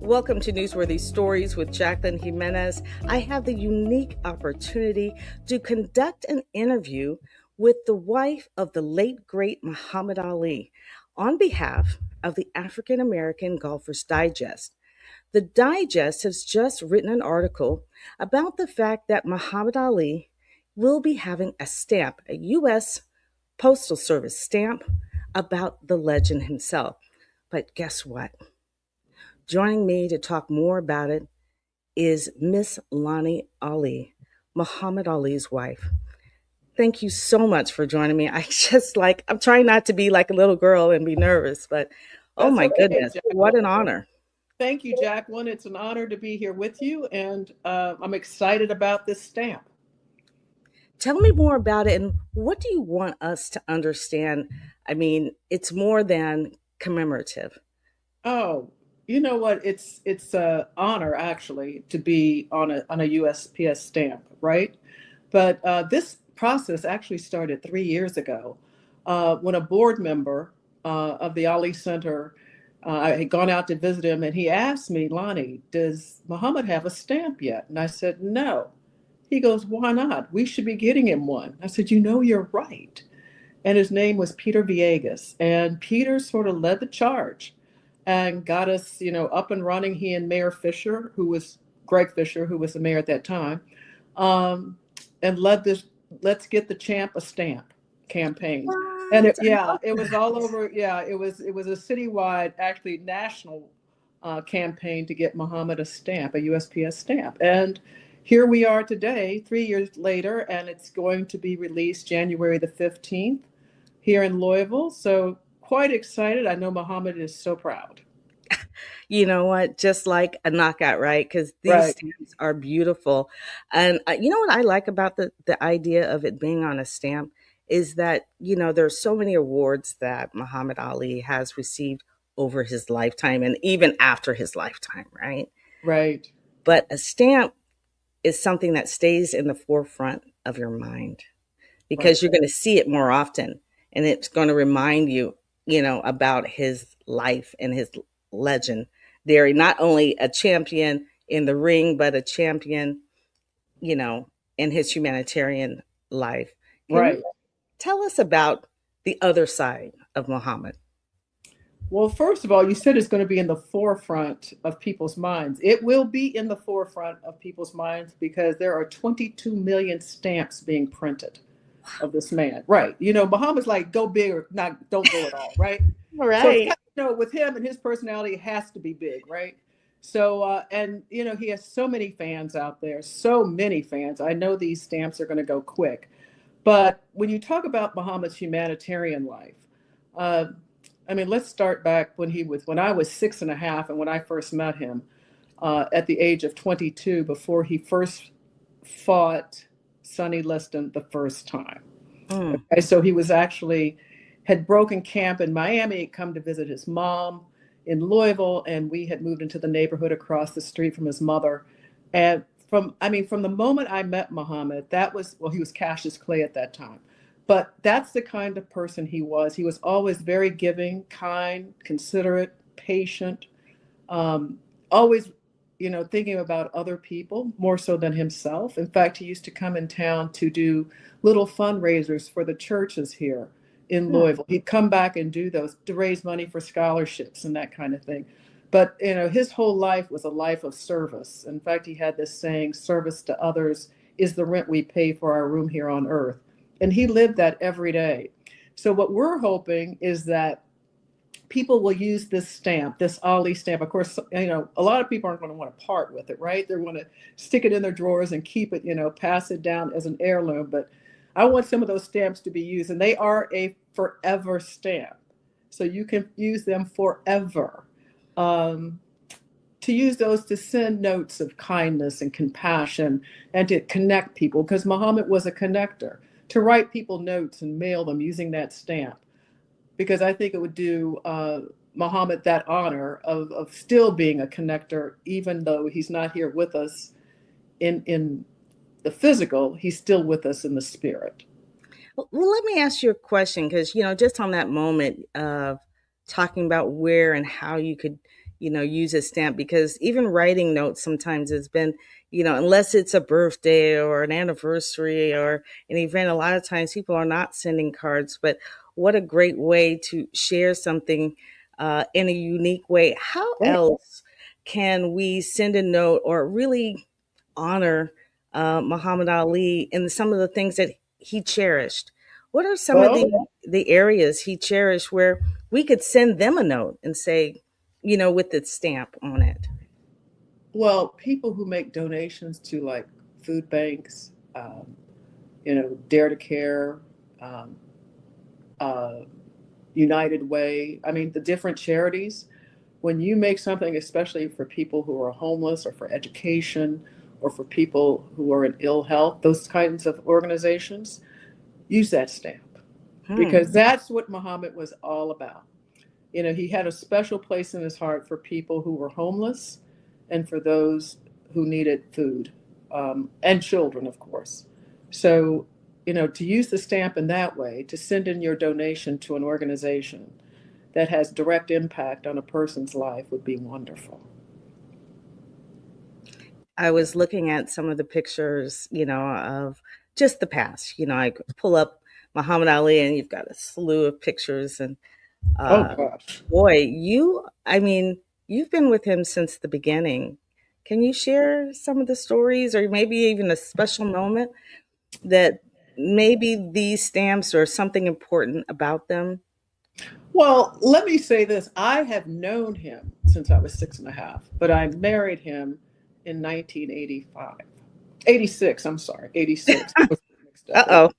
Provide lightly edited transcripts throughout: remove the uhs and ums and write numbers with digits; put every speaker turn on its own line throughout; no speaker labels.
Welcome to Newsworthy Stories with Jacqueline Jimenez. I have the unique opportunity to conduct an interview with the wife of the late, great Muhammad Ali on behalf of the African American Golfers Digest. The Digest has just written an article about the fact that Muhammad Ali will be having a stamp, a U.S. Postal Service stamp about the legend himself. But guess what? Joining me to talk more about it is Miss Lonnie Ali, Muhammad Ali's wife. Thank you so much for joining me. I'm trying not to be like a little girl and be nervous, but oh
That's
my
okay,
goodness, what
Jacqueline.
an honor.
Thank you, Jacqueline. It's an honor to be here with you, and I'm excited about this stamp.
Tell me more about it and what do you want us to understand? I mean, it's more than commemorative.
Oh, you know what? It's an honor actually to be on a USPS stamp, right? But this process actually started 3 years ago when a board member of the Ali Center. I had gone out to visit him, and he asked me, Lonnie, does Muhammad have a stamp yet? And I said, no. He goes, why not? We should be getting him one. I said, you're right. And his name was Peter Villegas. And Peter sort of led the charge and got us, up and running. He and Mayor Fisher, who was Greg Fisher, who was the mayor at that time, um, and led this "Let's Get the Champ a Stamp" campaign. And
What? I love
it was all
that.
over. Yeah, it was a citywide, actually national campaign to get Muhammad a stamp, a USPS stamp. And here we are today, 3 years later, and it's going to be released January the 15th here in Louisville. So quite excited. I know Muhammad is so proud.
You know what? Just like a knockout, right? Because these
Right.
stamps are beautiful. And you know what I like about the idea of it being on a stamp is that, there's so many awards that Muhammad Ali has received over his lifetime and even after his lifetime, right?
Right.
But a stamp is something that stays in the forefront of your mind
Right.
because you're going to see it more often and it's going to remind you, about his life and his legend. There, not only a champion in the ring, but a champion, you know, in his humanitarian life. Can you
Right.
tell us about the other side of Muhammad?
Well, first of all, you said it's going to be in the forefront of people's minds. It will be in the forefront of people's minds because there are 22 million stamps being printed of this man. Right. Muhammad's like, go big or not, don't go at all. Right. So it's kind
Right.
of, with him and his personality, it has to be big. Right. So, and, he has so many fans out there, so many fans. I know these stamps are going to go quick. But when you talk about Muhammad's humanitarian life, uh, I mean, let's start back when I was 6 and a half, and when I first met him at the age of 22, before he first fought Sonny Liston the first time.
Mm.
Okay, so he was actually had broken camp in Miami, come to visit his mom in Louisville, and we had moved into the neighborhood across the street from his mother. And from the moment I met Muhammad, he was Cassius Clay at that time. But that's the kind of person he was. He was always very giving, kind, considerate, patient, um, always, thinking about other people more so than himself. In fact, he used to come in town to do little fundraisers for the churches here in
Mm.
Louisville. He'd come back and do those to raise money for scholarships and that kind of thing. But his whole life was a life of service. In fact, he had this saying, "Service to others is the rent we pay for our room here on earth." And he lived that every day. So what we're hoping is that people will use this stamp, this Ali stamp. Of course, a lot of people aren't going to want to part with it, right? They're going to stick it in their drawers and keep it, pass it down as an heirloom. But I want some of those stamps to be used, and they are a forever stamp. So you can use them forever. Um, to use those to send notes of kindness and compassion and to connect people, because Muhammad was a connector, to write people notes and mail them using that stamp because I think it would do Muhammad that honor of still being a connector, even though he's not here with us in the physical, he's still with us in the spirit.
Well, let me ask you a question because, just on that moment of talking about where and how you could use a stamp, because even writing notes sometimes has been, unless it's a birthday or an anniversary or an event, a lot of times people are not sending cards. But what a great way to share something in a unique way. How
Right.
else can we send a note or really honor Muhammad Ali and some of the things that he cherished? What are some of
Well,
the areas he cherished where we could send them a note and say, with its stamp on it?
well, people who make donations to like food banks, Dare to Care, um, uh, United Way. I mean, the different charities. When you make something, especially for people who are homeless or for education or for people who are in ill health, those kinds of organizations, use that stamp
Hmm.
because that's what Muhammad was all about. He had a special place in his heart for people who were homeless and for those who needed food, and children, of course. So, to use the stamp in that way, to send in your donation to an organization that has direct impact on a person's life would be wonderful.
I was looking at some of the pictures, of just the past. I could pull up Muhammad Ali and you've got a slew of pictures. And
Oh,
uh,
gosh.
boy, I mean, you've been with him since the beginning. Can you share some of the stories or maybe even a special moment that maybe these stamps or something important about them?
Well, let me say this. I have known him since I was 6.5, but I married him in 1985. 86, I'm sorry, 86. I was mixed up.
Uh-oh.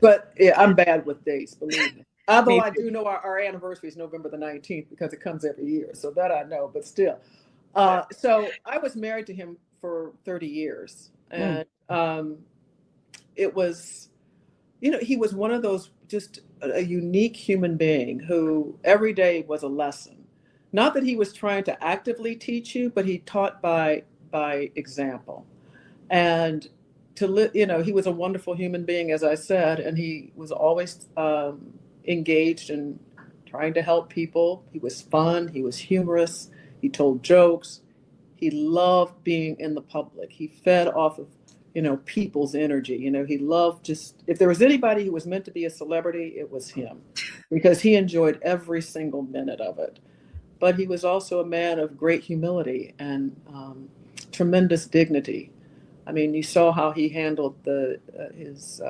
But yeah, I'm bad with dates, believe me. Although
Me
I
too.
do know our anniversary is November the 19th because it comes every year. So that I know, but still. So I was married to him for 30 years.
Mm.
And it was, he was one of those just a unique human being who every day was a lesson. Not that he was trying to actively teach you, but he taught by example. And to live, he was a wonderful human being, as I said, and he was always engaged in trying to help people. He was fun. He was humorous. He told jokes. He loved being in the public. He fed off of, people's energy. He loved just, if there was anybody who was meant to be a celebrity, it was him because he enjoyed every single minute of it. But he was also a man of great humility and tremendous dignity. I mean, you saw how he handled his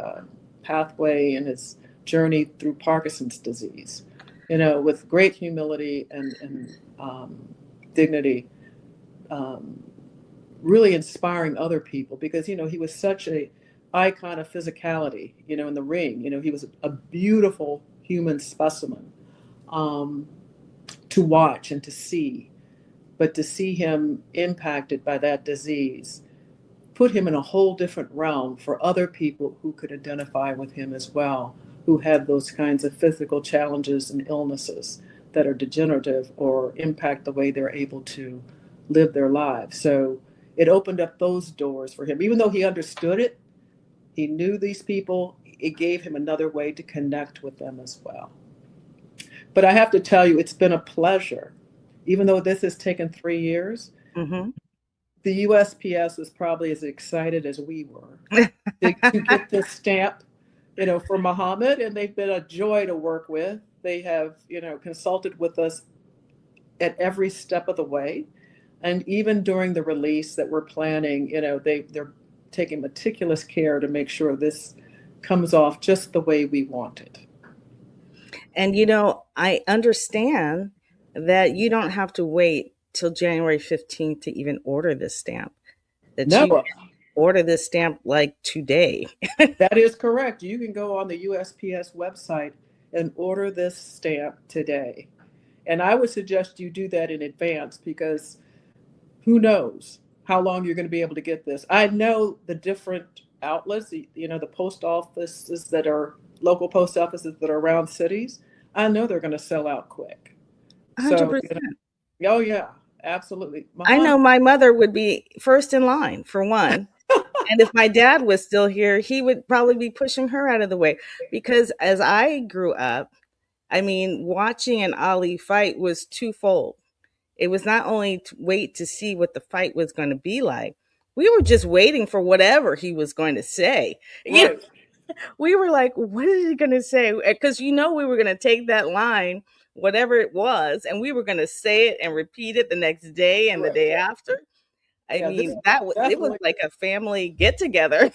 pathway and his journey through Parkinson's disease, with great humility and dignity, um, really inspiring other people because he was such a icon of physicality. In the ring, he was a beautiful human specimen um, to watch and to see, but to see him impacted by that disease put him in a whole different realm for other people who could identify with him as well, who had those kinds of physical challenges and illnesses that are degenerative or impact the way they're able to live their lives. So it opened up those doors for him. Even though he understood it, he knew these people, it gave him another way to connect with them as well. But I have to tell you, it's been a pleasure. Even though this has taken 3 years,
Hmm.
the USPS is probably as excited as we were to get this stamp, for Muhammad, and they've been a joy to work with. They have, consulted with us at every step of the way, and even during the release that we're planning, they're taking meticulous care to make sure this comes off just the way we want it.
And I understand that you don't have to wait till January 15th to even order this stamp, that
No,
you can order this stamp like today.
that is correct. You can go on the USPS website and order this stamp today. And I would suggest you do that in advance because who knows how long you're going to be able to get this. I know the different outlets, the post offices that are local post offices that are around cities. I know they're going to sell out quick. So,
100%.
oh yeah, absolutely.
I
Muhammad,
know my mother would be first in line for one. And if my dad was still here, he would probably be pushing her out of the way, because as I grew up, I mean, watching an Ali fight was twofold. it was not only to wait to see what the fight was going to be like, we were just waiting for whatever he was going to say. You know,
Right.
we were like, what is he going to say? Because we were going to take that line, whatever it was, and we were going to say it and repeat it the next day and the
Right.
day after. I
Yeah, this
mean, it was
definitely.
like a family get together.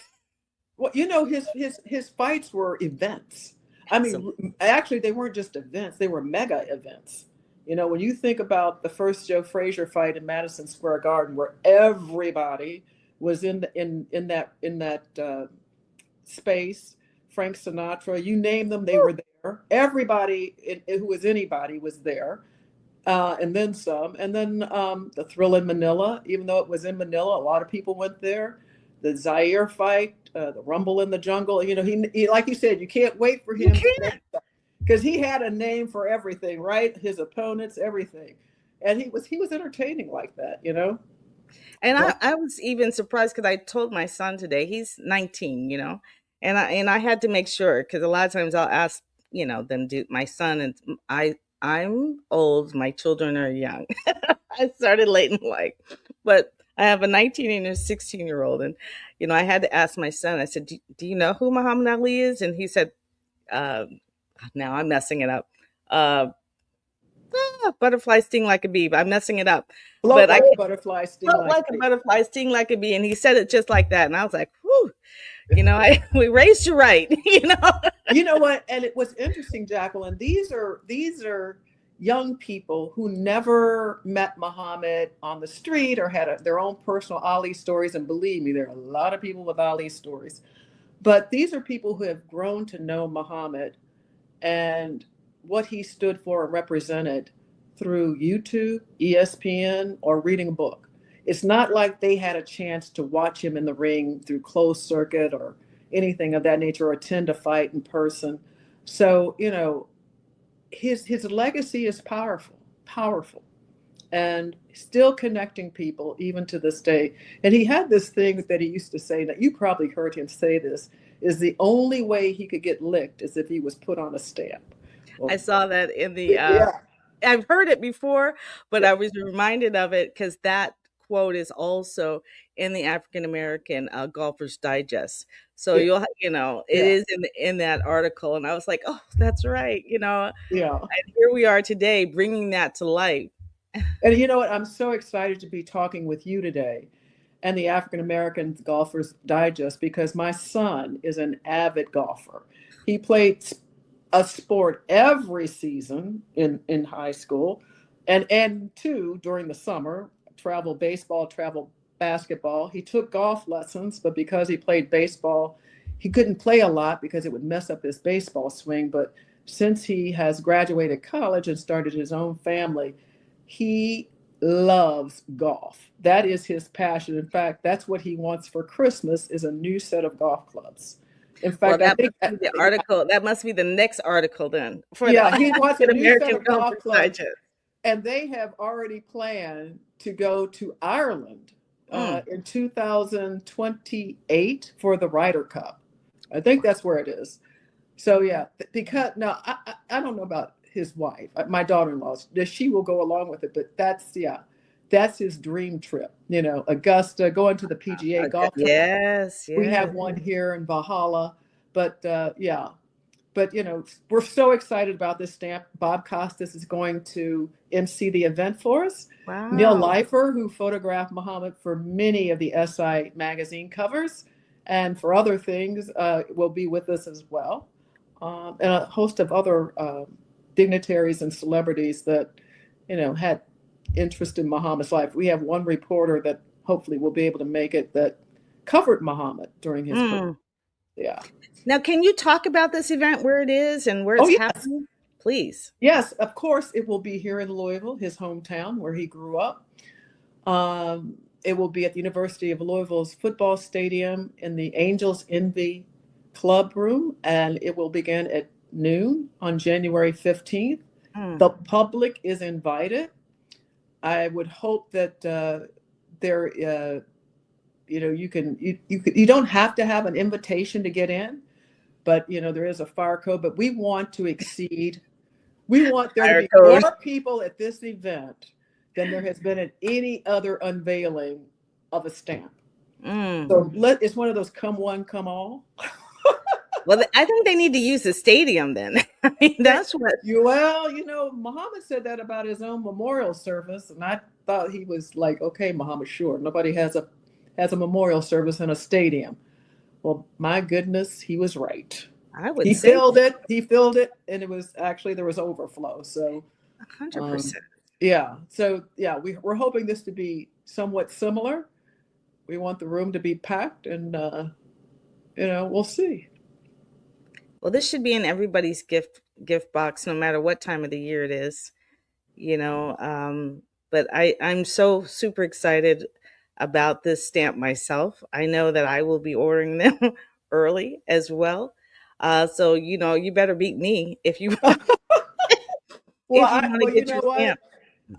Well, his fights were events. I
Absolutely.
mean, actually, they weren't just events; they were mega events. When you think about the first Joe Frazier fight in Madison Square Garden, where everybody was in that space, Frank Sinatra, you name them, they were there. Everybody who was anybody was there, and then some. And then the Thrill in Manila, even though it was in Manila, a lot of people went there. The Zaire fight, the Rumble in the Jungle. He like you said, you can't wait for
You
him to say
can't.
that because he had a name for everything, right? His opponents, everything, and he was entertaining like that.
And
Well,
I was even surprised because I told my son today, he's 19, and I had to make sure because a lot of times I'll ask, them do my son and I'm old, my children are young. I started late in life, but I have a 19 and a 16-year-old, and I had to ask my son. I said, "Do you know who Muhammad Ali is?" And he said, uh, "Now I'm messing it up. Uh, butterfly sting like a bee. I'm messing it up,
float
but I
like a butterfly, sting
felt
like
like
a
a
bee.
butterfly, sting like a bee, and he said it just like that, and I was like, "Whew, we raised you right."
You know what? And it was interesting, Jacqueline. These are young people who never met Muhammad on the street or had their own personal Ali stories. And believe me, there are a lot of people with Ali stories. But these are people who have grown to know Muhammad and what he stood for and represented through YouTube, ESPN, or reading a book. It's not like they had a chance to watch him in the ring through closed circuit or anything of that nature or attend a fight in person. So, his legacy is powerful, powerful, and still connecting people even to this day. And he had this thing that he used to say that you probably heard him say this is the only way he could get licked is if he was put on a stamp.
I
Well,
saw that in the.
yeah,
I've heard it before, but
yeah,
I was reminded of it because that quote is also in the African American Golfers Digest. So
it,
it
yeah,
is in that article, and I was like, "Oh, that's right."
yeah.
And here we are today, bringing that to life.
And you know what? I'm so excited to be talking with you today and the African American Golfers Digest because my son is an avid golfer. He played a sport every season in high school and two during the summer, travel baseball, travel basketball. He took golf lessons, but because he played baseball, he couldn't play a lot because it would mess up his baseball swing. But since he has graduated college and started his own family, he loves golf. That is his passion. In fact, that's what he wants for Christmas is a new set of golf clubs. In
Well,
fact, I
that
think,
must be the article. That must be the next article then for the
yeah, he wants a
African
new set
American
of golf
Golfers
clubs,
Digest.
and they have already planned to go to Ireland
Mm.
in 2028 for the Ryder Cup. I think that's where it is. So yeah, because now I don't know about his wife, my daughter-in-law. She will go along with it, but that's his dream trip. Augusta, going to the PGA
Okay.
golf tournament.
Yes,
We
yes.
have one here in Valhalla, but yeah. But we're so excited about this stamp. Bob Costas is going to MC the event for us. Neil
Wow.
Leifer, who photographed Muhammad for many of the SI magazine covers and for other things, will be with us as well. And a host of other dignitaries and celebrities that had interest in Muhammad's life. We have one reporter that hopefully will be able to make it that covered Muhammad during his career.
Mm.
Yeah.
Now, can you talk about this event, where it is and where
Oh
it's
yes.
happening? Please.
Yes, of course, it will be here in Louisville, his hometown where he grew up. It will be at the University of Louisville's football stadium in the Angels Envy Club Room, and it will begin at noon on January 15th.
Mm.
The public is invited. I would hope that there, you don't have to have an invitation to get in, but there is a fire code. But we want to exceed. We want there to
Fire
be
code.
more people at this event than there has been at any other unveiling of a stamp.
Mm.
So it's one of those come one, come all.
Well, I think they need to use the stadium then. I mean,
They,
that's what.
well, Muhammad said that about his own memorial service, and I thought he was like, okay, Muhammad, sure. Nobody has a memorial service in a stadium. Well, my goodness, he was right.
I would
He
say
filled it. He filled it, and it was actually there was overflow. So, um,
100%.
yeah. So yeah, we're hoping this to be somewhat similar. We want the room to be packed, and we'll see.
Well, this should be in everybody's gift box, no matter what time of the year it is. You know, but I'm so super excited about this stamp myself. I know that I will be ordering them early as well. So you better beat me if you
Well,
if you want to
you
get
know
your
what?
stamp.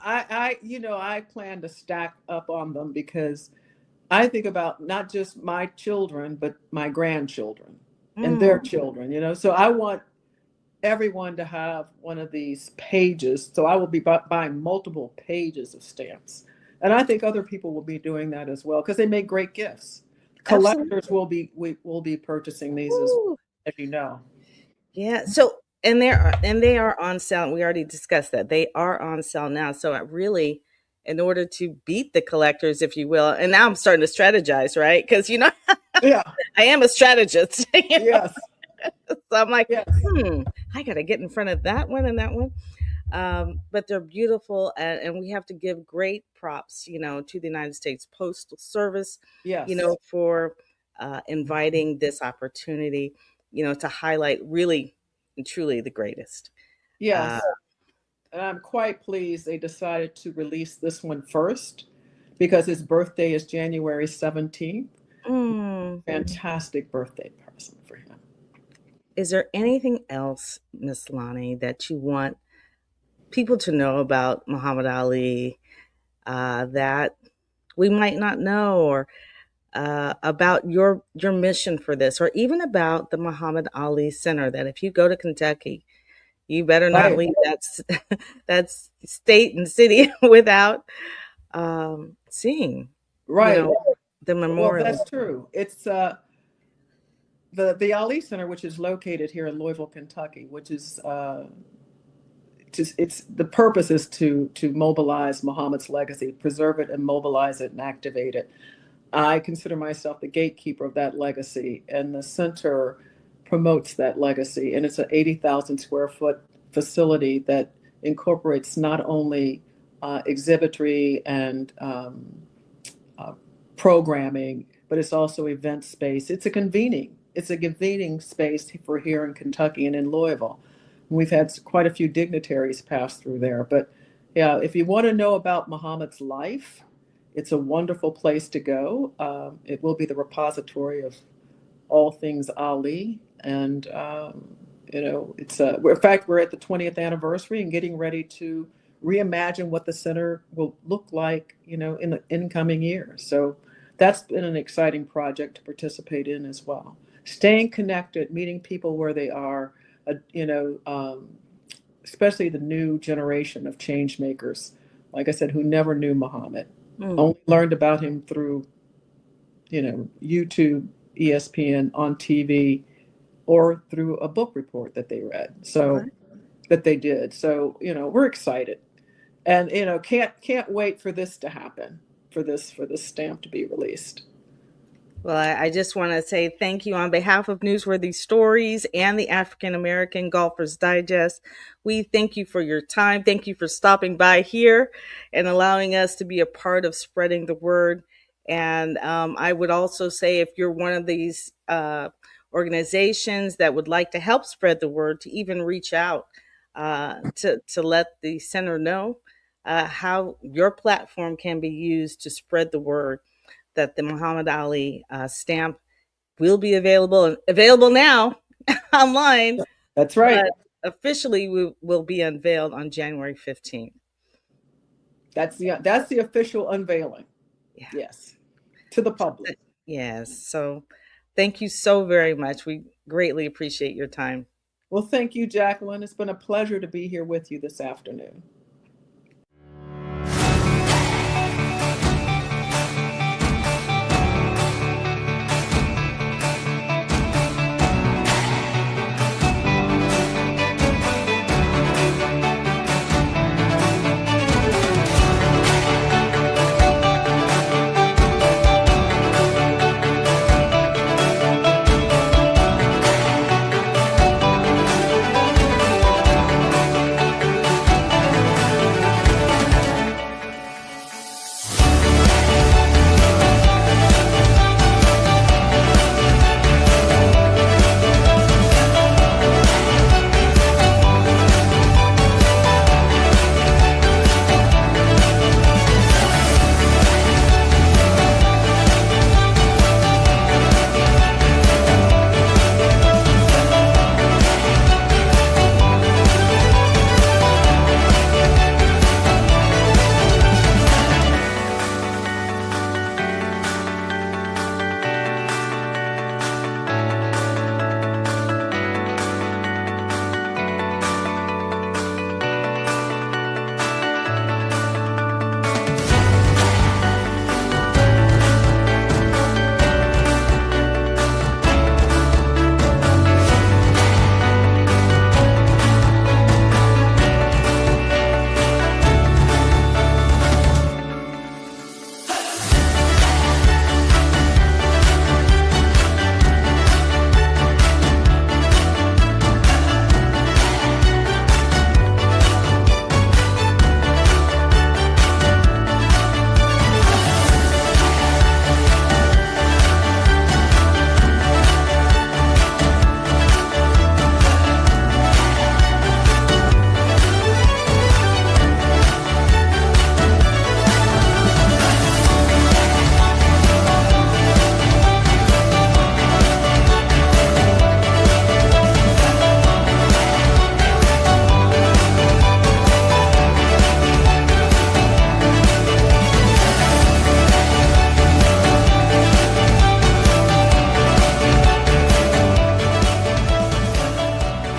I plan to stack up on them because I think about not just my children, but my grandchildren and
Mm,
their children, So I want everyone to have one of these pages. So I will be buying multiple pages of stamps. And I think other people will be doing that as well because they make great gifts. Collectors
absolutely.
will be purchasing these
Ooh.
as you know.
Yeah. So and they are on sale. We already discussed that they are on sale now. So really, in order to beat the collectors, if you will, and now I'm starting to strategize, right? Because
Yeah.
I am a strategist.
Yes.
So I'm like,
Yes.
I got to get in front of that one and that one. But they're beautiful, and we have to give great props, to the United States Postal Service,
Yes.
for inviting this opportunity, to highlight really and truly the greatest. Uh,
Yes. And I'm quite pleased they decided to release this one first because his birthday is January 17th.
mm,
Fantastic birthday present for him.
is there anything else, Miss Lonnie, that you want people to know about Muhammad Ali that we might not know, or about your mission for this, or even about the Muhammad Ali Center? That if you go to Kentucky, you better not
Right.
leave that state and city without seeing, you
Right.
know, the
Well,
memorial.
that's true. It's the Ali Center, which is located here in Louisville, Kentucky, which is it's the purpose is to mobilize Muhammad's legacy, preserve it and mobilize it and activate it. I consider myself the gatekeeper of that legacy, and the center promotes that legacy. And it's an 80,000 square foot facility that incorporates not only exhibitry and uh, programming, but it's also event space. It's a convening space for here in Kentucky and in Louisville. We've had quite a few dignitaries pass through there. But yeah, if you want to know about Muhammad's life, it's a wonderful place to go. It will be the repository of all things Ali. And, in fact, we're at the 20th anniversary and getting ready to reimagine what the center will look like, in the incoming years. So that's been an exciting project to participate in as well. Staying connected, meeting people where they are, uh, you know, um, especially the new generation of change makers, like I said, who never knew Muhammad,
Mm,
only learned about him through, YouTube, ESPN, on TV, or through a book report that they read. So
right.
that they did. So, we're excited. And can't wait for this to happen, for this stamp to be released.
Well, I just want to say thank you on behalf of Newsworthy Stories and the African American Golfers Digest. We thank you for your time. Thank you for stopping by here and allowing us to be a part of spreading the word. And I would also say, if you're one of these organizations that would like to help spread the word, to even reach out to let the center know how your platform can be used to spread the word that the Muhammad Ali stamp will be available now online,
That's right.
but officially will be unveiled on January 15th.
That's the official unveiling.
Yeah.
Yes, to the public.
Yes. So thank you so very much. We greatly appreciate your time.
Well, thank you, Jacqueline. It's been a pleasure to be here with you this afternoon.